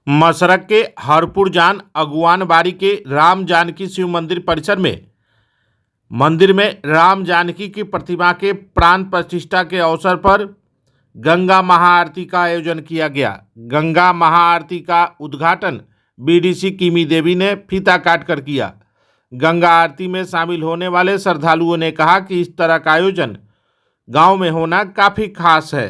मशरक के हरपुर जान अगुवान बाड़ी के राम जानकी शिव मंदिर परिसर में राम जानकी की प्रतिमा के प्राण प्रतिष्ठा के अवसर पर गंगा महाआरती का आयोजन किया गया। गंगा महाआरती का उद्घाटन बीडीसी किमी देवी ने फीता काटकर किया। गंगा आरती में शामिल होने वाले श्रद्धालुओं ने कहा कि इस तरह का आयोजन गांव में होना काफी खास है।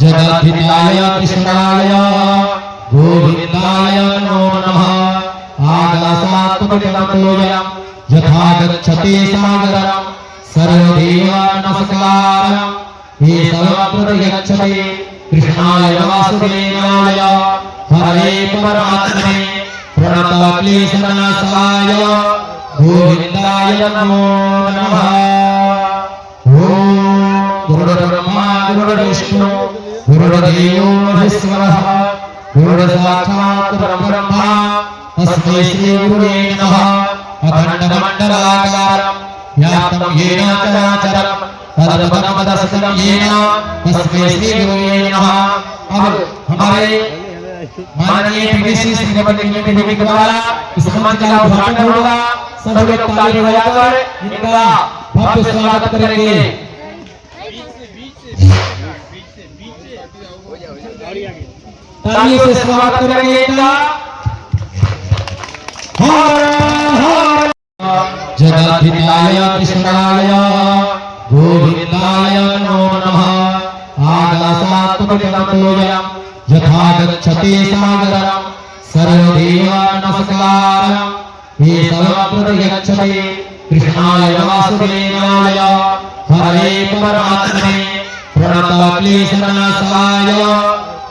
जगद्धिताय कृष्णाय गोविंदाय नमो नमः। आकाशात्मकतोयं यथा गच्छति सागरं सर्वदेव नमस्कारं ये सर्वत्र गच्छति कृष्णाय वासुदेवाय हरे परमात्मने प्रणतक्लेशनाशाय गोविंदाय नमो नमः। ओम गुरुर्ब्रह्मा गुरुर्विष्णु गुरुर्देवो महेश्वरः गुरुर्साक्षात् परब्रह्म तस्मै श्री गुरुवे नमः। अखण्डमण्डलाकारं व्याप्तं येन चराचरं तत्पदं येन तस्मै श्री गुरुवे नमः। अब हमारे माननीय बीडीसी श्रीमती किमी देवी के द्वारा इस मंच का उद्घाटन होगा। सभी लोग ताली बजाकर इनका भव्य स्वागत करेंगे। ताली से स्वागत करेंगे इनका। जगद्धिताय कृष्णाय गोविंदाय नमो नमः। आकाशात्मकतोयं यथा गच्छति सागरं सर्वदेव नमस्कारं ये सर्वत्र गच्छति कृष्णाय वासुदेवाय हरे परमात्मने प्रणतक्लेशनाशाय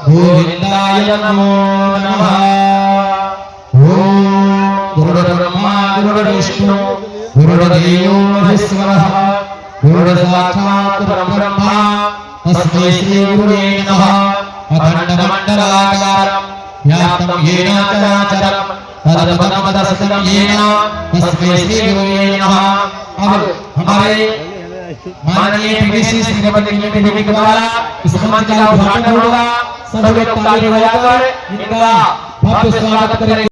गोविंदाय नमो नमः। ओम गुरुर्ब्रह्मा गुरुर्विष्णु गुरुर्देवो महेश्वरः गुरुर्साक्षात् परब्रह्म तस्मै श्री गुरुवे नमः। अखण्डमण्डलाकारं व्याप्तं येन चराचरं तत्पदं येन तस्मै श्री गुरुवे नमः। अब हमारे माननीय बीडीसी श्रीमती किमी देवी के द्वारा इस मंच का उद्घाटन होगा। सभी लोग ताली बजाकर इनका भव्य स्वागत करेंगे।